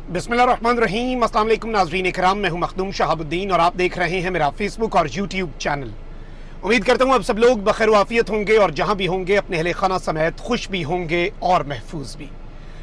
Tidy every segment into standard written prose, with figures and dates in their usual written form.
बिस्मिल्लाहिर्रहमानिर्रहीम। अस्सलाम वालेकुम नाज़रीन इकराम, मैं हूं मखदूम शहाबुद्दीन और आप देख रहे हैं मेरा फेसबुक और यूट्यूब चैनल। उम्मीद करता हूं आप सब लोग बखैर वाफियत होंगे और जहां भी होंगे अपने अहले खाना समेत खुश भी होंगे और महफूज भी।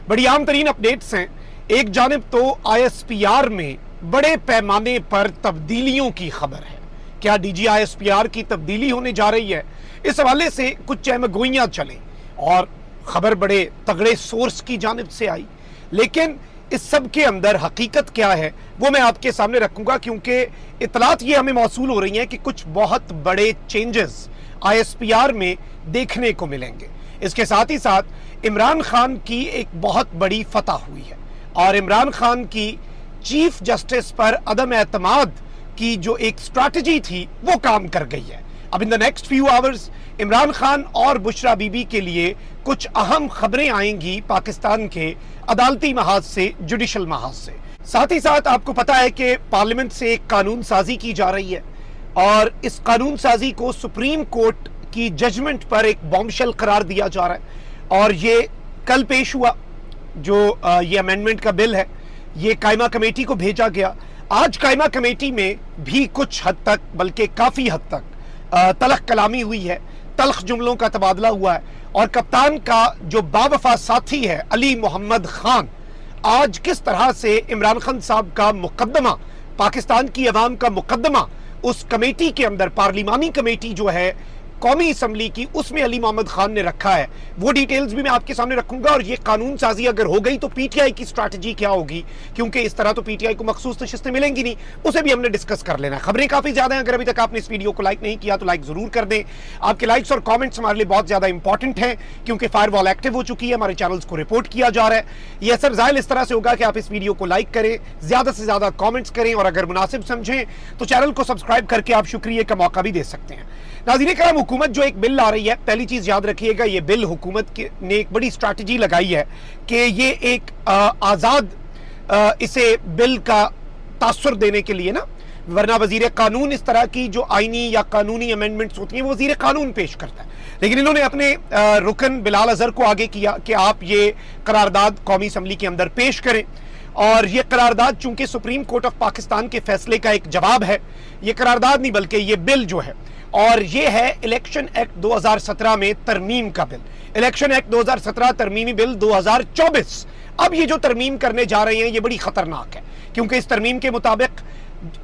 बड़ी आम तरीन अपडेट्स हैं। एक जानिब तो ISPR में बड़े पैमाने पर तब्दीलियों की खबर है। क्या DG ISPR की तब्दीली होने जा रही है? इस हवाले से कुछ चहमगोइयां चलें और खबर बड़े तगड़े सोर्स की जानिब से आई, लेकिन इस सब के अंदर हकीकत क्या है वो मैं आपके सामने रखूंगा, क्योंकि इतलात ये हमें मौसूल हो रही हैं कि कुछ बहुत बड़े चेंजेस ISPR में देखने को मिलेंगे। इसके साथ ही साथ इमरान खान की एक बहुत बड़ी फतह हुई है और इमरान खान की चीफ जस्टिस पर अदम एतमाद की जो एक स्ट्रैटेजी थी वो काम कर गई है। अब in the next few hours Imran Khan और बुशरा बीबी के लिए कुछ अहम खबरें आएंगी पाकिस्तान के अदालती महाज से, जुडिशल महाज से। साथ ही साथ आपको पता है कि पार्लियामेंट से एक कानून साजी की जा रही है और इस कानून साजी को सुप्रीम कोर्ट की जजमेंट पर एक बॉम्बशेल करार दिया जा रहा है और ये कल पेश हुआ। जो ये अमेंडमेंट का बिल है ये कायमा कमेटी को भेजा गया। आज कायमा कमेटी में भी कुछ हद तक, बल्कि काफी हद तक तलख कलामी हुई है, तलख जुमलों का तबादला हुआ है और कप्तान का जो बावफा साथी है अली मोहम्मद खान, आज किस तरह से इमरान खान साहब का मुकदमा, पाकिस्तान की अवाम का मुकदमा उस कमेटी के अंदर, पार्लिमानी कमेटी जो है कौमी असम्बली की, उसमें अली मोहम्मद खान ने रखा है, वो डिटेल्स भी मैं आपके सामने रखूंगा। और ये कानून साजी अगर हो गई तो PTI की स्ट्रैटेजी क्या होगी, क्योंकि इस तरह तो PTI को मखसूस नशिस्तें मिलेंगी नहीं, उसे भी हमने डिस्कस कर लेना है। खबरें काफी ज्यादा हैं, अगर अभी तक आपने इस वीडियो को लाइक नहीं किया तो लाइक जरूर कर दें। आपके लाइक्स और कॉमेंट्स हमारे लिए बहुत ज्यादा इंपॉर्टेंट है, क्योंकि फायरवॉल एक्टिव हो चुकी है, हमारे चैनल्स को रिपोर्ट किया जा रहा है। यह असर ज़ाहिर इस तरह से होगा कि आप इस वीडियो को लाइक करें, ज्यादा से ज्यादा कॉमेंट्स करें और अगर मुनासिब समझें तो चैनल को सब्सक्राइब करके आप शुक्रिया का मौका भी दे सकते हैं। नाज़रीन कराम, हुकूमत जो एक बिल ला रही है, पहली चीज याद रखिएगा, ये बिल हुकूमत ने एक बड़ी स्ट्रैटेजी लगाई है कि ये एक आजाद इसे बिल का तासुर देने के लिए ना, वरना वजीर कानून इस तरह की जो आईनी या कानूनी अमेंडमेंट्स होती हैं वो वजीर कानून पेश करता है, लेकिन इन्होंने अपने रुकन बिलाल अजहर को आगे किया कि आप ये करारदाद कौमी असम्बली के अंदर पेश करें। और ये करारदाद चूंकि सुप्रीम कोर्ट ऑफ पाकिस्तान के फैसले का एक जवाब है, ये करारदाद नहीं बल्कि ये बिल जो है, और ये है इलेक्शन एक्ट 2017 में तरमीम का बिल, इलेक्शन एक्ट 2017 तरमीमी बिल 2024। अब ये जो तरमीम करने जा रहे हैं ये बड़ी खतरनाक है, क्योंकि इस तरमीम के मुताबिक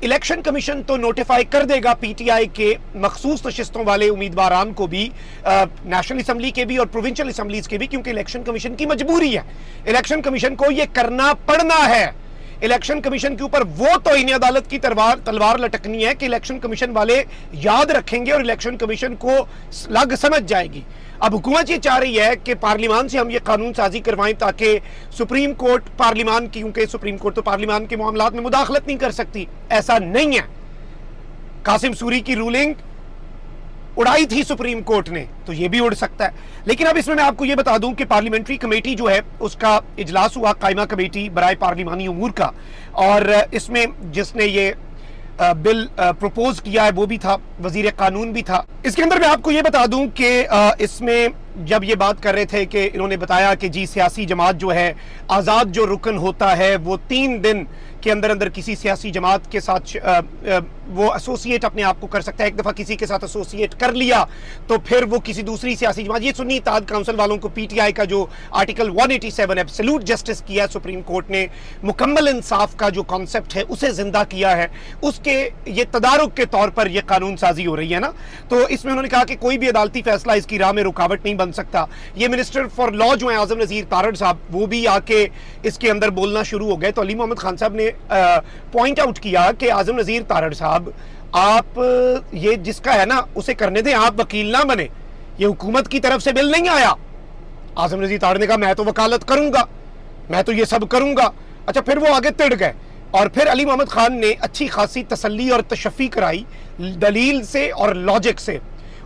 इलेक्शन कमीशन तो नोटिफाई कर देगा PTI के मखसूस नशिस्तों वाले उम्मीदवारान को भी, नेशनल असम्बली के भी और प्रोविंशियल असम्बलीज के भी, क्योंकि इलेक्शन कमीशन की मजबूरी है, इलेक्शन कमीशन को ये करना पड़ना है। इलेक्शन कमीशन के ऊपर वो तौहीन अदालत की तलवार लटकनी है कि इलेक्शन कमीशन वाले याद रखेंगे और इलेक्शन कमीशन को लग समझ जाएगी। अब हुकूमत ये चाह रही है कि पार्लिमान से हम ये कानून साजी करवाएं ताकि सुप्रीम कोर्ट पार्लिमान की, क्योंकि सुप्रीम कोर्ट तो पार्लिमान के मामलात में मुदाखलत नहीं कर सकती, ऐसा नहीं है। कासिम सूरी की रूलिंग उड़ाई थी सुप्रीम कोर्ट ने, तो ये भी उड़ सकता है। लेकिन अब इसमें मैं आपको ये बता दूं कि पार्लियामेंट्री कमेटी जो है उसका इजलास हुआ, कायमा कमेटी बराए पार्लिमानी उमूर का, और इसमें जिसने ये बिल प्रपोज किया है वो भी था, वजीर कानून भी था। इसके अंदर मैं आपको ये बता दूं कि इसमें जब ये बात कर रहे थे कि इन्होंने बताया कि जी सियासी जमात जो है, आज़ाद जो रुकन होता है वो 3 दिन के अंदर अंदर किसी सियासी जमात के साथ वो एसोसिएट अपने आप को कर सकता है। एक दफ़ा किसी के साथ एसोसिएट कर लिया तो फिर वो किसी दूसरी सियासी जमात, ये सुन्नी इत्तेहाद काउंसिल वालों को PTI का जो आर्टिकल 187 एब्सोल्यूट जस्टिस किया है सुप्रीम कोर्ट ने, मुकम्मल इंसाफ का जो कॉन्सेप्ट है उसे जिंदा किया है, उसके ये तदारुक के तौर पर यह कानून साजी हो रही है ना। तो इसमें उन्होंने कहा कि कोई भी अदालती फैसला इसकी राह में रुकावट नहीं बन सकता। ये मिनिस्टर फॉर लॉ जो है आजम नज़ीर तारड़ साहब, वो भी आके इसके अंदर बोलना शुरू हो गए। तो अली मोहम्मद खान साहब ने पॉइंट आउट किया कि आजम नज़ीर तारड़ साहब, आप ये जिसका है ना उसे करने दें, आप वकील ना बने, ये हुकूमत की तरफ से बिल नहीं आया। आजम नज़ीर तारड़ ने कहा मैं तो वकालत करूंगा, मैं तो ये सब करूंगा। अच्छा, फिर वो आगे तिड़ गए और फिर अली मोहम्मद खान ने अच्छी खासी तसल्ली और तशफ़ी कराई दलील से और लॉजिक से।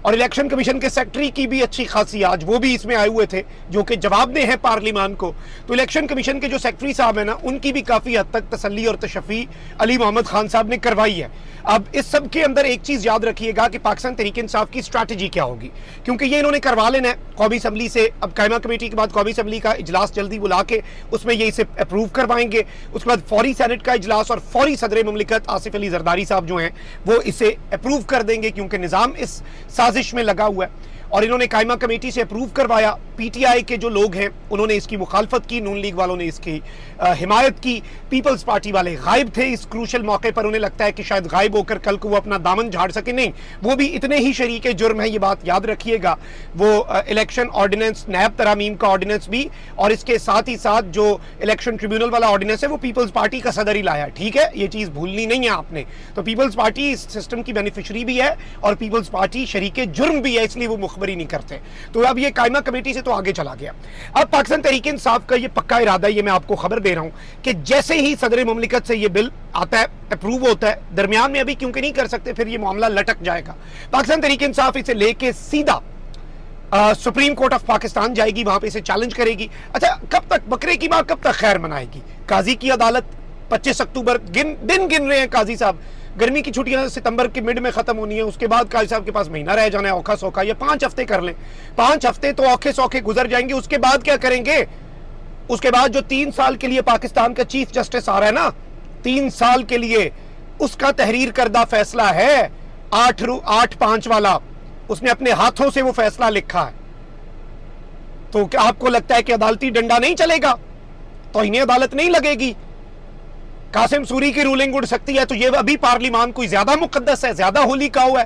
और इलेक्शन कमीशन के सेक्रेटरी की भी अच्छी खासी, आज वो भी इसमें आए हुए थे जो कि जवाबदेह हैं पार्लिमान को। तो इलेक्शन कमीशन के जो सेक्रेटरी साहब हैं ना, उनकी भी काफ़ी हद तक तसल्ली और तशफ़ी अली मोहम्मद खान साहब ने करवाई है। अब इस सब के अंदर एक चीज़ याद रखिएगा कि पाकिस्तान तहरीक-ए-इंसाफ की स्ट्रैटेजी क्या होगी, क्योंकि ये इन्होंने करवा लेना है कौमी असम्बली से। अब कायमा कमेटी के बाद कौमी असम्बली का इजलास जल्दी बुला के उसमें ये इसे अप्रूव करवाएंगे। उसके बाद फौरी सेनेट का इजलास और फौरी सदर मुमलिकत आसिफ अली जरदारी साहब जो हैं वो इसे अप्रूव कर देंगे, क्योंकि निज़ाम इस साजिश में लगा हुआ है। और इन्होंने कायमा कमेटी से अप्रूव करवाया। पीटीआई के जो लोग हैं उन्होंने इसकी मुखालफत की, नून लीग वालों ने इसकी हिमायत की, पीपल्स पार्टी वाले गायब थे इस क्रूशल मौके पर। उन्हें लगता है कि शायद गायब होकर कल को वो अपना दामन झाड़ सके, नहीं, वो भी इतने ही शरीक जुर्म है, ये बात याद रखिएगा। वो इलेक्शन ऑर्डिनेंस, नैब तरामीम का ऑर्डिनेंस भी, और इसके साथ ही साथ जो इलेक्शन ट्रिब्यूनल वाला ऑर्डिनेंस है वो पीपल्स पार्टी का सदर ही लाया, ठीक है, ये चीज़ भूलनी नहीं है आपने। तो पीपल्स पार्टी इस सिस्टम की बेनिफिशरी भी है और पीपल्स पार्टी शरीक जुर्म भी है, इसलिए वो मुखबरी नहीं करते। तो अब ये कायमा कमेटी से तो आगे चला गया। अब पाकिस्तान तहरीक-ए-इंसाफ का ये पक्का इरादा है, ये मैं आपको खबर दे रहा हूं कि जैसे ही सदर मुमलिकत से ये बिल आता है, अप्रूव होता है, दरमियान में अभी क्योंकि नहीं कर सकते, फिर ये मामला लटक जाएगा। पाकिस्तान तहरीक-ए-इंसाफ इसे लेके सीधा सुप्रीम कोर्ट ऑफ पाकिस्तान जाएगी, वहां पे इसे चैलेंज करेगी। अच्छा, कब तक बकरे की मां कब तक खैर मनाएगी? काजी की अदालत 25 अक्टूबर दिन गिन रहे हैं काजी साहब। गर्मी की छुट्टियां सितंबर के मिड में खत्म होनी है, उसके बाद काजी साहब के पास महीना रह जाना है औखा सौखा, या 5 हफ्ते कर लें। 5 हफ्ते तो औखे सौखे गुजर जाएंगे, उसके बाद क्या करेंगे? उसके बाद जो 3 साल के लिए पाकिस्तान का चीफ जस्टिस आ रहा है ना, 3 साल के लिए, उसका तहरीर करदा फैसला है 8-5 वाला, उसने अपने हाथों से वो फैसला लिखा है। तो क्या आपको लगता है कि अदालती डंडा नहीं चलेगा, तो इन्हें अदालत नहीं लगेगी? कासिम सूरी की रूलिंग उड़ सकती है, तो ये अभी पार्लिमान कोई ज्यादा मुकद्दस है, ज्यादा होली काऊ है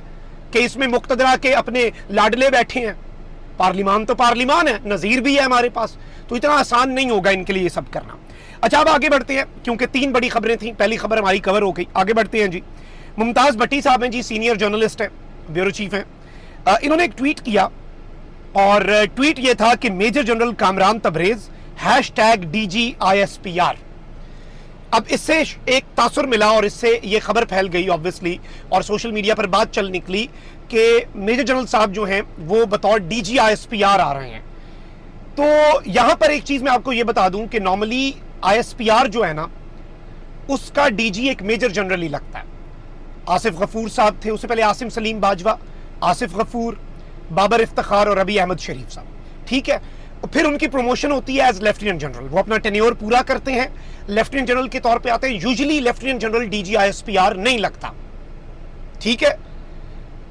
कि इसमें मुक्तदरा के अपने लाडले बैठे हैं? पार्लिमान तो पार्लिमान है, नजीर भी है हमारे पास, तो इतना आसान नहीं होगा इनके लिए ये सब करना। अच्छा, अब आगे बढ़ते हैं, क्योंकि 3 बड़ी खबरें थी, पहली खबर हमारी कवर हो गई। आगे बढ़ते हैं जी। मुमताज भट्टी साहब हैं जी, सीनियर जर्नलिस्ट हैं, ब्यूरो चीफ हैं। इन्होंने एक ट्वीट किया और ट्वीट ये था कि major general Kamran Tabrez #DGISPR। अब इससे एक तासुर मिला और इससे ये खबर फैल गई ऑब्वियसली, और सोशल मीडिया पर बात चल निकली कि मेजर जनरल साहब जो हैं वो बतौर DGISPR आ रहे हैं। तो यहां पर एक चीज मैं आपको ये बता दूं कि नॉर्मली ISPR जो है ना, उसका DG एक मेजर जनरल ही लगता है। आसिफ गफूर साहब थे, उससे पहले आसिम सलीम बाजवा, आसिफ गफूर, बाबर इफ्तिखार और अभी अहमद शरीफ साहब, ठीक है। फिर उनकी प्रमोशन होती है एज लेफ्टिनेंट जनरल, वो अपना टेन्योर पूरा करते हैं, लेफ्टिनेंट जनरल के तौर पे आते हैं। यूजुअली लेफ्टिनेंट जनरल DGISPR नहीं लगता, ठीक है।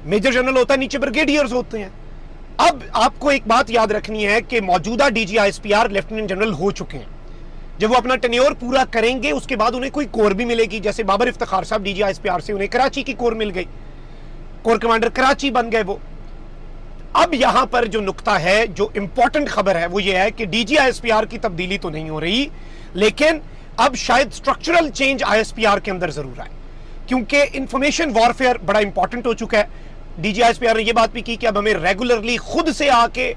मेजर जनरल होता है, नीचे ब्रिगेडियर्स होते हैं। अब आपको एक बात याद रखनी है कि मौजूदा DGISPR लेफ्टिनेंट जनरल हो चुके हैं। जब वो अपना टेन्योर पूरा करेंगे उसके बाद उन्हें कोई कोर भी मिलेगी, जैसे बाबर इफ्तिखार साहब DGISPR से उन्हें कराची की कोर मिल गई, कोर कमांडर कराची बन गए वो। अब यहां पर जो नुक्ता है, जो इंपॉर्टेंट खबर है, वो ये है कि DGISPR की तब्दीली तो नहीं हो रही, लेकिन अब शायद स्ट्रक्चरल चेंज ISPR के अंदर जरूर आए, क्योंकि इंफॉर्मेशन वॉरफेयर बड़ा इंपॉर्टेंट हो चुका है। DGISPR ने यह बात भी की कि अब हमें रेगुलरली खुद से आके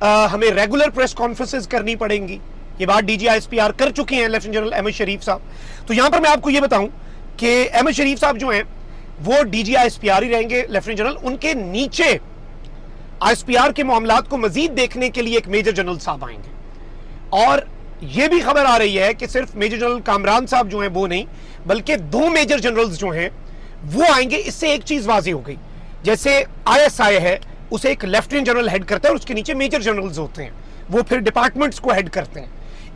हमें रेगुलर प्रेस कॉन्फ्रेंसेस करनी पड़ेंगी। ये बात DGISPR कर चुके हैं लेफ्टिनेंट जनरल अहमद शरीफ साहब। तो यहां पर मैं आपको ये बताऊं कि अहमद शरीफ साहब जो हैं वो DGISPR ही रहेंगे, लेफ्टिनेंट जनरल। उनके नीचे ISPR के मामलात को मजीद देखने के लिए एक मेजर जनरल साहब आएंगे। और यह भी खबर आ रही है कि सिर्फ मेजर जनरल कामरान साहब जो हैं वो नहीं, बल्कि 2 मेजर जनरल्स जो हैं वो आएंगे। इससे एक चीज वाज़ेह हो गई, जैसे ISI है, उसे एक लेफ्टिनेंट जनरल हेड करता है और उसके नीचे मेजर जनरल्स होते हैं, वो फिर डिपार्टमेंट्स को हेड करते हैं।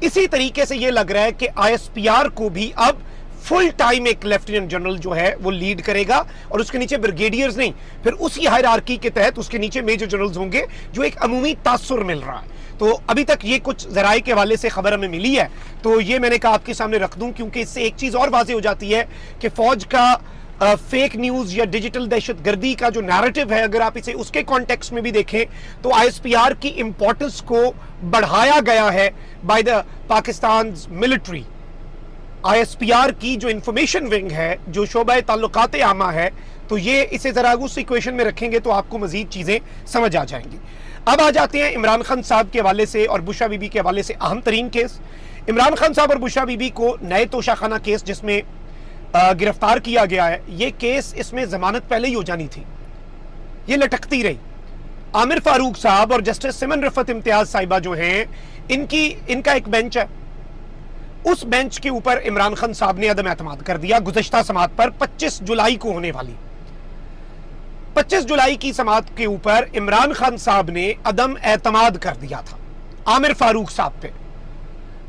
इसी तरीके से यह लग रहा है कि ISPR को भी अब फुल टाइम एक लेफ्टिनेंट जनरल जो है वो लीड करेगा, और उसके नीचे ब्रिगेडियर्स नहीं, फिर उसी हायरार्की के तहत उसके नीचे मेजर जनरल्स होंगे, जो एक अमूमी तासुर मिल रहा है। तो अभी तक ये कुछ जराए के हवाले से खबर हमें मिली है, तो ये मैंने कहा आपके सामने रख दूं, क्योंकि इससे एक चीज और वाज़ेह हो जाती है कि फौज का फेक न्यूज या डिजिटल दहशतगर्दी का जो नैरेटिव है, अगर आप इसे उसके कॉन्टेक्स्ट में भी देखें तो ISPR की इंपॉर्टेंस को बढ़ाया गया है by the Pakistan military. ISPR की जो इंफॉर्मेशन विंग है, जो शोबा ताल्लुकात आमा है, तो ये इसे जरा उस इक्वेशन में रखेंगे तो आपको मजीद चीजें समझ आ जाएंगी। अब आ जाते हैं इमरान खान साहब के हवाले से और बुशरा बीबी के हवाले से अहम तरीन केस। इमरान खान साहब और बुशरा बीबी को नए तोशाखाना केस जिसमें गिरफ्तार किया गया है, ये केस, इसमें जमानत पहले ही हो जानी थी, ये लटकती रही। आमिर फारूक साहब और जस्टिस सिमन रफत इम्तियाज साहिबा जो हैं, इनका एक बेंच है। उस बेंच के ऊपर इमरान खान साहब ने अदम एतमाद कर दिया गुज़श्ता समात पर। 25 जुलाई को होने वाली 25 जुलाई की समात के ऊपर इमरान खान साहब ने अदम एतमाद कर दिया था आमिर फारूक साहब पे।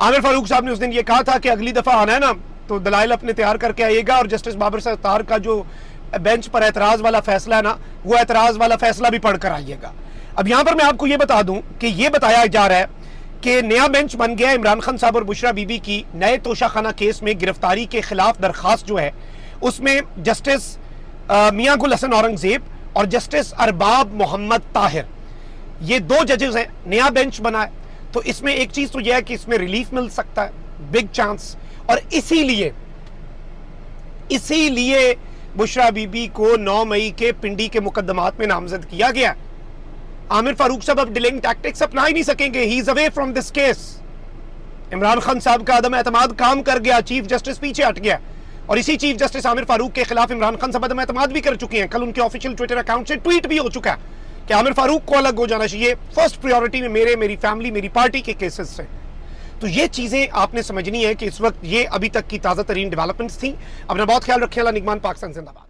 आमिर फारूक साहब ने उस दिन ये कहा था कि अगली दफा आना है ना तो दलाइल अपने तैयार करके आइएगा और जस्टिस बाबर सत्तार का जो बेंच पर एतराज वाला फैसला है ना, वो एतराज वाला फैसला भी पढ़कर आइएगा। अब यहां पर मैं आपको ये बता दूं कि ये बताया जा रहा है कि नया बेंच बन गया इमरान खान साहब और बुशरा बीबी की नए तोशाखाना केस में गिरफ्तारी के खिलाफ दरखास्त जो है उसमें जस्टिस मियां गुल हसन औरंगजेब और जस्टिस अरबाब मोहम्मद ताहिर, ये 2 जजेस हैं। नया बेंच बना है तो इसमें एक चीज तो यह है कि इसमें रिलीफ मिल सकता है, बिग चांस। और इसीलिए बुशरा बीबी को 9 मई के पिंडी के मुकदमात में नामजद किया गया। आमिर फारूक साहब अब डिलेइंग टैक्टिक्स अपना ही नहीं सकेंगे। He is away from this case. Imran Khan साहब का अदम एतमाद काम कर गया, चीफ जस्टिस पीछे हट गया और इसी चीफ जस्टिस आमिर फारूक के खिलाफ इमरान खान साहब अदम एतमाद भी कर चुके हैं। कल उनके ऑफिशियल ट्विटर अकाउंट से ट्वीट भी हो चुका है कि आमिर फारूक को अलग हो जाना चाहिए फर्स्ट प्रायोरिटी में मेरी फैमिली, मेरी पार्टी के केसेस से। तो ये चीजें आपने समझनी है कि इस वक्त ये अभी तक की ताजा तरीन डेवलपमेंट्स थी। अपना बहुत ख्याल रखिए। अल्लाह निगमान, पाकिस्तान जिंदाबाद।